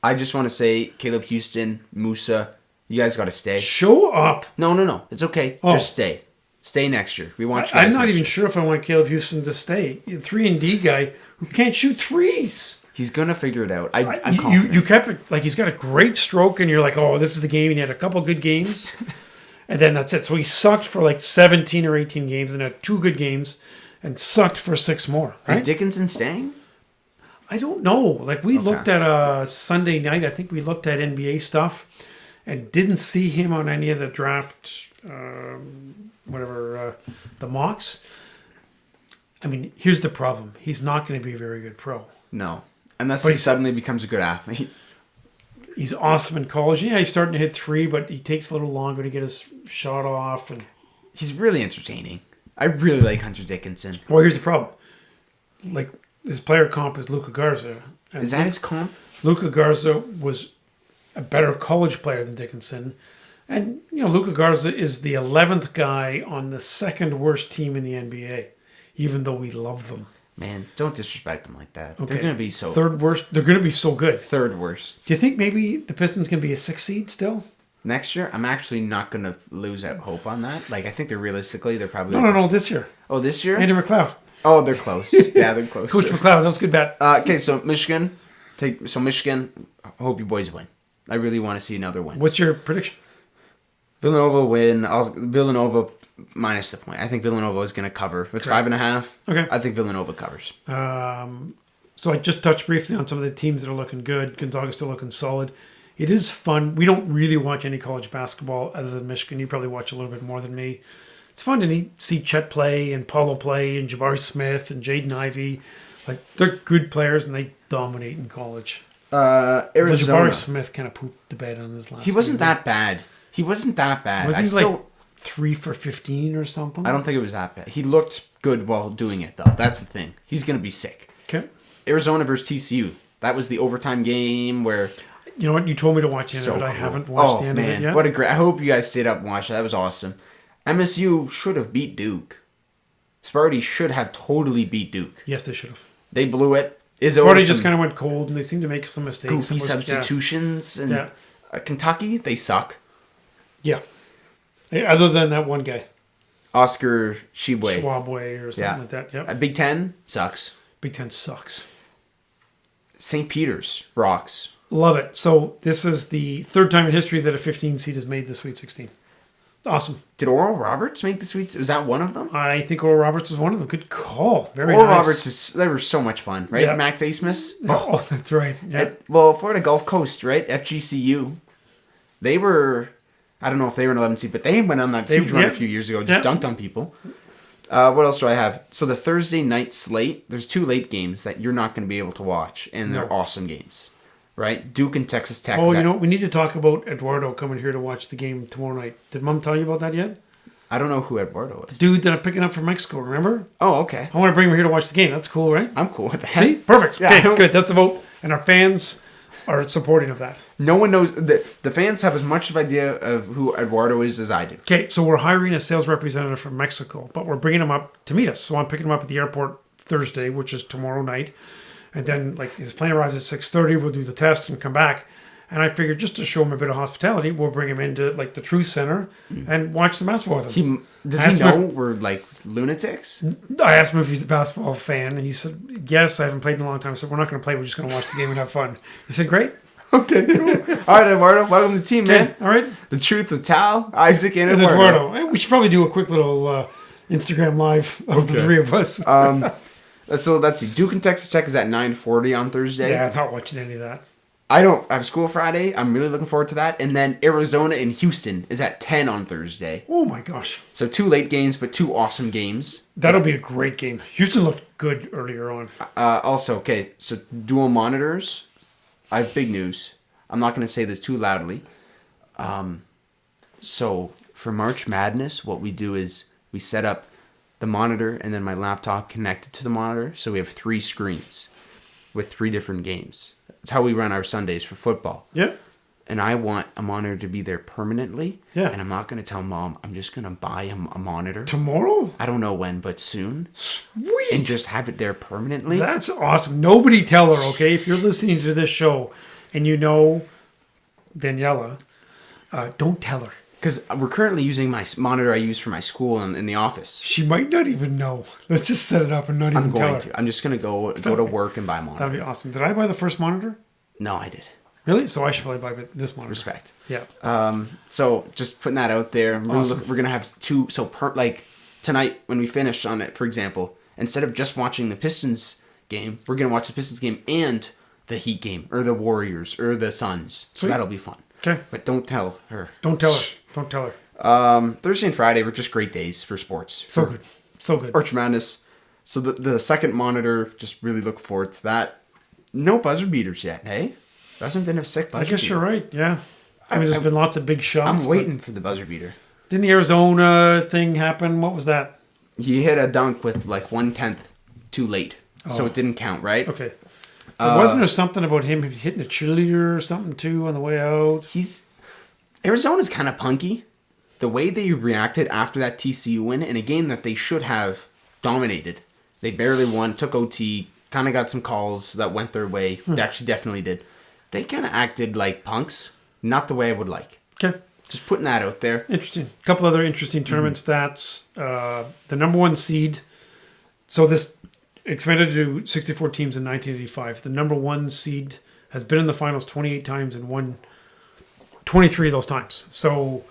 [SPEAKER 2] I just want to say, Caleb Houston, Musa, you guys got to stay.
[SPEAKER 1] Show up.
[SPEAKER 2] No. It's okay.
[SPEAKER 1] Oh.
[SPEAKER 2] Just stay. Stay next year. We want you guys.
[SPEAKER 1] I'm not
[SPEAKER 2] next
[SPEAKER 1] even
[SPEAKER 2] year.
[SPEAKER 1] sure if I want Caleb Houston to stay. 3-and-D guy who can't shoot threes.
[SPEAKER 2] He's gonna figure it out. I'm confident.
[SPEAKER 1] You kept it like he's got a great stroke, and you're like, oh, this is the game. And he had a couple good games, and then that's it. So he sucked for like 17 or 18 games, and had 2 good games, and sucked for 6 more. Right?
[SPEAKER 2] Is Dickinson staying?
[SPEAKER 1] I don't know. Like we looked at Sunday night. I think we looked at NBA stuff, and didn't see him on any of the draft, the mocks. I mean, here's the problem. He's not going to be a very good pro.
[SPEAKER 2] No. Unless he suddenly becomes a good athlete.
[SPEAKER 1] He's awesome in college. Yeah, he's starting to hit 3, but he takes a little longer to get his shot off. And
[SPEAKER 2] he's really entertaining. I really like Hunter Dickinson.
[SPEAKER 1] Well, here's the problem. Like, his player comp is Luka Garza. And
[SPEAKER 2] Is that his comp?
[SPEAKER 1] Luka Garza was a better college player than Dickinson. And, Luka Garza is the 11th guy on the second worst team in the NBA, even though we love them.
[SPEAKER 2] Man, don't disrespect them like that.
[SPEAKER 1] Okay.
[SPEAKER 2] They're going to be so...
[SPEAKER 1] Third worst. They're going to be so good.
[SPEAKER 2] Third worst.
[SPEAKER 1] Do you think maybe the Pistons can be a 6 seed still?
[SPEAKER 2] Next year? I'm actually not going to lose out hope on that. Like, I think they're probably...
[SPEAKER 1] No, this year.
[SPEAKER 2] Oh, this year?
[SPEAKER 1] Andy McLeod.
[SPEAKER 2] Oh, they're close. Yeah, they're close.
[SPEAKER 1] Coach McLeod, that was a good bet.
[SPEAKER 2] Okay, so Michigan, I hope you boys win. I really want to see another win.
[SPEAKER 1] What's your prediction?
[SPEAKER 2] Villanova win. Villanova minus the point. I think Villanova is going to cover. It's 5.5.
[SPEAKER 1] Okay.
[SPEAKER 2] I think Villanova covers.
[SPEAKER 1] So I just touched briefly on some of the teams that are looking good. Gonzaga's still looking solid. It is fun. We don't really watch any college basketball other than Michigan. You probably watch a little bit more than me. It's fun to see Chet play and Paulo play and Jabari Smith and Jaden Ivey. Like, they're good players and they dominate in college.
[SPEAKER 2] Arizona.
[SPEAKER 1] Jabari Smith kind of pooped the bed on his last
[SPEAKER 2] He wasn't
[SPEAKER 1] game.
[SPEAKER 2] that bad. Was he
[SPEAKER 1] like 3 for 15 or something?
[SPEAKER 2] I don't think it was that bad. He looked good while doing it, though. That's the thing. He's going to be sick.
[SPEAKER 1] Okay.
[SPEAKER 2] Arizona versus TCU. That was the overtime game where...
[SPEAKER 1] You know what? You told me to watch the end of it. I haven't watched the end of it yet.
[SPEAKER 2] What a great... I hope you guys stayed up and watched it. That was awesome. MSU should have beat Duke. Sparty should have totally beat Duke.
[SPEAKER 1] Yes, they should have.
[SPEAKER 2] They blew it.
[SPEAKER 1] Sparty just kind of went cold, and they seemed to make some mistakes.
[SPEAKER 2] Goofy substitutions. And Kentucky, they suck.
[SPEAKER 1] Yeah. Other than that one guy.
[SPEAKER 2] Oscar Shibwe.
[SPEAKER 1] Schwabway or something like that. Yep.
[SPEAKER 2] Big Ten sucks.
[SPEAKER 1] Big Ten sucks.
[SPEAKER 2] St. Peter's rocks.
[SPEAKER 1] Love it. So this is the 3rd time in history that a 15 seed has made the Sweet 16. Awesome.
[SPEAKER 2] Did Oral Roberts make the Sweet? Was that one of them?
[SPEAKER 1] I think Oral Roberts was one of them. Good call. Very
[SPEAKER 2] Oral
[SPEAKER 1] nice.
[SPEAKER 2] Roberts, they were so much fun, right?
[SPEAKER 1] Yeah.
[SPEAKER 2] Max Asmus.
[SPEAKER 1] Oh, that's right. Yeah.
[SPEAKER 2] Florida Gulf Coast, right? FGCU. They were, I don't know if they were an 11 seed, but they went on that huge run a few years ago, just dunked on people. What else do I have? So the Thursday night slate, there's 2 late games that you're not going to be able to watch, and they're awesome games. Right? Duke and Texas Tech.
[SPEAKER 1] Oh, we need to talk about Eduardo coming here to watch the game tomorrow night. Did Mom tell you about that yet?
[SPEAKER 2] I don't know who Eduardo is.
[SPEAKER 1] Dude that I'm picking up from Mexico, remember?
[SPEAKER 2] Oh, okay.
[SPEAKER 1] I want to bring him here to watch the game. That's cool, right?
[SPEAKER 2] I'm cool with that.
[SPEAKER 1] See? Perfect.
[SPEAKER 2] Yeah,
[SPEAKER 1] Okay, good. That's the vote. And our fans are supporting of that.
[SPEAKER 2] No one knows. The fans have as much of idea of who Eduardo is as I do.
[SPEAKER 1] Okay, so we're hiring a sales representative from Mexico, but we're bringing him up to meet us. So I'm picking him up at the airport Thursday, which is tomorrow night. And then, like, his plane arrives at 6:30. We'll do the test and come back. And I figured just to show him a bit of hospitality, we'll bring him into, like, the Truth Center and watch the basketball with him.
[SPEAKER 2] Does he know we're, like, lunatics?
[SPEAKER 1] I asked him if he's a basketball fan, and he said, yes, I haven't played in a long time. I said, we're not going to play. We're just going to watch the game and have fun. He said, great.
[SPEAKER 2] Okay, cool. All right, Eduardo, welcome to the team, man.
[SPEAKER 1] All right.
[SPEAKER 2] The Truth with Tal, Isaac, and
[SPEAKER 1] And
[SPEAKER 2] Eduardo.
[SPEAKER 1] Eduardo. We should probably do a quick little Instagram live of the three of us.
[SPEAKER 2] So let's see. Duke and Texas Tech is at 9:40 on Thursday.
[SPEAKER 1] Yeah, I'm not watching any of that.
[SPEAKER 2] I have school Friday. I'm really looking forward to that. And then Arizona and Houston is at 10 on Thursday.
[SPEAKER 1] Oh, my gosh.
[SPEAKER 2] So 2 late games, but 2 awesome games.
[SPEAKER 1] That'll be a great game. Houston looked good earlier on.
[SPEAKER 2] Also, okay, so dual monitors. I have big news. I'm not going to say this too loudly. So for March Madness, what we do is we set up the monitor and then my laptop connected to the monitor. So we have 3 screens with 3 different games. That's how we run our Sundays for football.
[SPEAKER 1] Yeah.
[SPEAKER 2] And I want a monitor to be there permanently.
[SPEAKER 1] Yeah.
[SPEAKER 2] And I'm not going to tell Mom. I'm just going to buy him a monitor.
[SPEAKER 1] Tomorrow?
[SPEAKER 2] I don't know when, but soon.
[SPEAKER 1] Sweet.
[SPEAKER 2] And just have it there permanently.
[SPEAKER 1] That's awesome. Nobody tell her, okay? If you're listening to this show and you know Daniela, don't tell her.
[SPEAKER 2] Because we're currently using my monitor I use for my school in the office.
[SPEAKER 1] She might not even know. Let's just set it up and not even tell her.
[SPEAKER 2] I'm just going to go to work and buy a monitor.
[SPEAKER 1] That'd be awesome. Did I buy the first monitor?
[SPEAKER 2] No, I did.
[SPEAKER 1] Really? So I should probably buy this monitor.
[SPEAKER 2] Respect.
[SPEAKER 1] Yeah.
[SPEAKER 2] So just putting that out there.
[SPEAKER 1] Awesome.
[SPEAKER 2] We're gonna have 2. So like tonight when we finish on it, for example, instead of just watching the Pistons game, we're gonna watch the Pistons game and the Heat game or the Warriors or the Suns. So
[SPEAKER 1] Sweet.
[SPEAKER 2] that'll be fun.
[SPEAKER 1] Okay.
[SPEAKER 2] But don't tell her.
[SPEAKER 1] Don't tell her. Don't tell her.
[SPEAKER 2] Thursday and Friday were just great days for sports.
[SPEAKER 1] So good. So good.
[SPEAKER 2] Arch Madness. So the second monitor, just really look forward to that. No buzzer beaters yet, hey? There hasn't been a sick buzzer
[SPEAKER 1] I guess
[SPEAKER 2] beater.
[SPEAKER 1] you're right. Yeah. I mean, there's been lots of big shots.
[SPEAKER 2] I'm waiting for the buzzer beater.
[SPEAKER 1] Didn't the Arizona thing happen? What was that?
[SPEAKER 2] He hit a dunk with like 1/10 too late. So it didn't count, right?
[SPEAKER 1] Okay. Wasn't there something about him hitting a cheerleader or something too on the way out?
[SPEAKER 2] Arizona's kind of punky. The way they reacted after that TCU win in a game that they should have dominated. They barely won, took OT, kind of got some calls that went their way. They actually definitely did. They kind of acted like punks. Not the way I would like.
[SPEAKER 1] Okay.
[SPEAKER 2] Just putting that out there.
[SPEAKER 1] Interesting. A couple other interesting tournament stats. The number 1 seed. So this expanded to 64 teams in 1985. The number 1 seed has been in the finals 28 times and won 23 of those times. So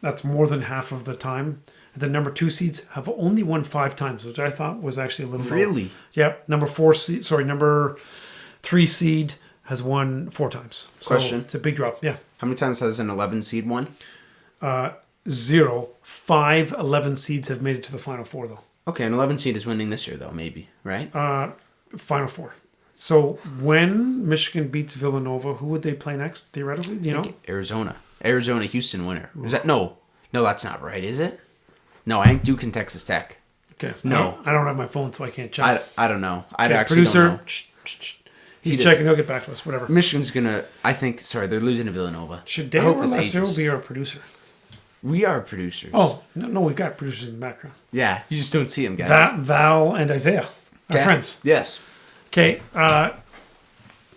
[SPEAKER 1] that's more than half of the time. The number 2 seeds have only won 5 times, which I thought was actually a little low.
[SPEAKER 2] Really?
[SPEAKER 1] Yep. Number 3 seed has won 4 times. So
[SPEAKER 2] Question.
[SPEAKER 1] it's a big drop. Yeah.
[SPEAKER 2] How many times has an 11 seed won?
[SPEAKER 1] 0. 5 11 seeds have made it to the Final Four, though.
[SPEAKER 2] Okay, an 11 seed is winning this year, though, maybe, right?
[SPEAKER 1] Final Four. So when Michigan beats Villanova, who would they play next, theoretically? Do you know?
[SPEAKER 2] Arizona, Houston winner. Is that no? That's not right, is it? No, I think Duke and Texas Tech.
[SPEAKER 1] Okay.
[SPEAKER 2] No.
[SPEAKER 1] I don't have my phone, so I can't check.
[SPEAKER 2] I don't know. I
[SPEAKER 1] Okay,
[SPEAKER 2] actually
[SPEAKER 1] producer,
[SPEAKER 2] don't know.
[SPEAKER 1] He's checking. He'll get back to us. Whatever.
[SPEAKER 2] Michigan's gonna. I think. Sorry, they're losing to Villanova.
[SPEAKER 1] Should
[SPEAKER 2] I
[SPEAKER 1] Dale
[SPEAKER 2] hope
[SPEAKER 1] or
[SPEAKER 2] this
[SPEAKER 1] Leslie
[SPEAKER 2] ages.
[SPEAKER 1] be our producer?
[SPEAKER 2] We are producers.
[SPEAKER 1] Oh, no, we've got producers in the background.
[SPEAKER 2] yeah. You just don't see them, guys.
[SPEAKER 1] Val and Isaiah, our friends.
[SPEAKER 2] Yes.
[SPEAKER 1] Okay. A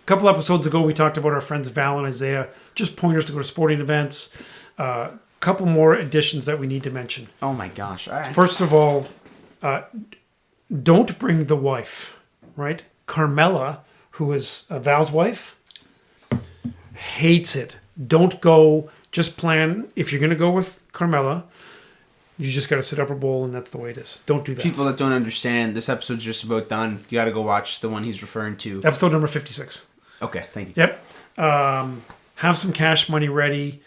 [SPEAKER 1] couple episodes ago, we talked about our friends Val and Isaiah, just pointers to go to sporting events. Couple more additions that we need to mention.
[SPEAKER 2] Oh my gosh. All right.
[SPEAKER 1] First of all, don't bring the wife, right? Carmela, who is Val's wife, hates it. Don't go. Just plan. If you're going to go with Carmela, you just got to sit up a bowl, and that's the way it is. Don't do that.
[SPEAKER 2] People that don't understand, this episode's just about done. You got to go watch the one he's referring to.
[SPEAKER 1] Episode number 56.
[SPEAKER 2] Okay, thank you.
[SPEAKER 1] Yep. Have some cash money ready.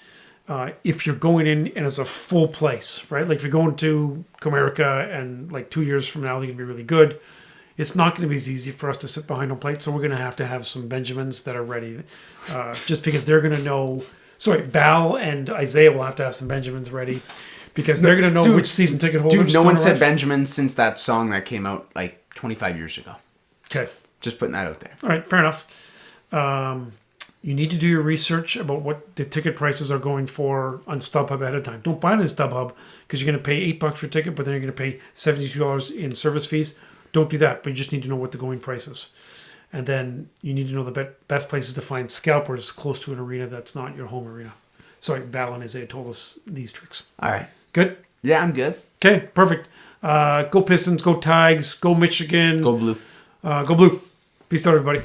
[SPEAKER 1] If you're going in and it's a full place, right? Like if you're going to Comerica and like 2 years from now, they're going to be really good. It's not going to be as easy for us to sit behind a plate, so we're going to have some Benjamins that are ready. Just because they're going to know... Sorry, Val and Isaiah will have to have some Benjamins ready because they're going to know
[SPEAKER 2] Dude,
[SPEAKER 1] which season ticket holders.
[SPEAKER 2] Dude, no
[SPEAKER 1] don't
[SPEAKER 2] one said
[SPEAKER 1] arrive.
[SPEAKER 2] Benjamin since that song that came out like 25 years ago.
[SPEAKER 1] Okay.
[SPEAKER 2] Just putting that out there.
[SPEAKER 1] All right, fair enough. You need to do your research about what the ticket prices are going for on StubHub ahead of time. Don't buy it in StubHub because you're going to pay $8 for a ticket, but then you're going to pay $72 in service fees. Don't do that, but you just need to know what the going price is. And then you need to know the best places to find scalpers close to an arena that's not your home arena. Sorry, Val and Isaiah told us these tricks.
[SPEAKER 2] All right.
[SPEAKER 1] Good?
[SPEAKER 2] Yeah, I'm good.
[SPEAKER 1] Okay, perfect. Go Pistons, go Tigers, go Michigan.
[SPEAKER 2] Go blue.
[SPEAKER 1] Go blue. Peace out, everybody.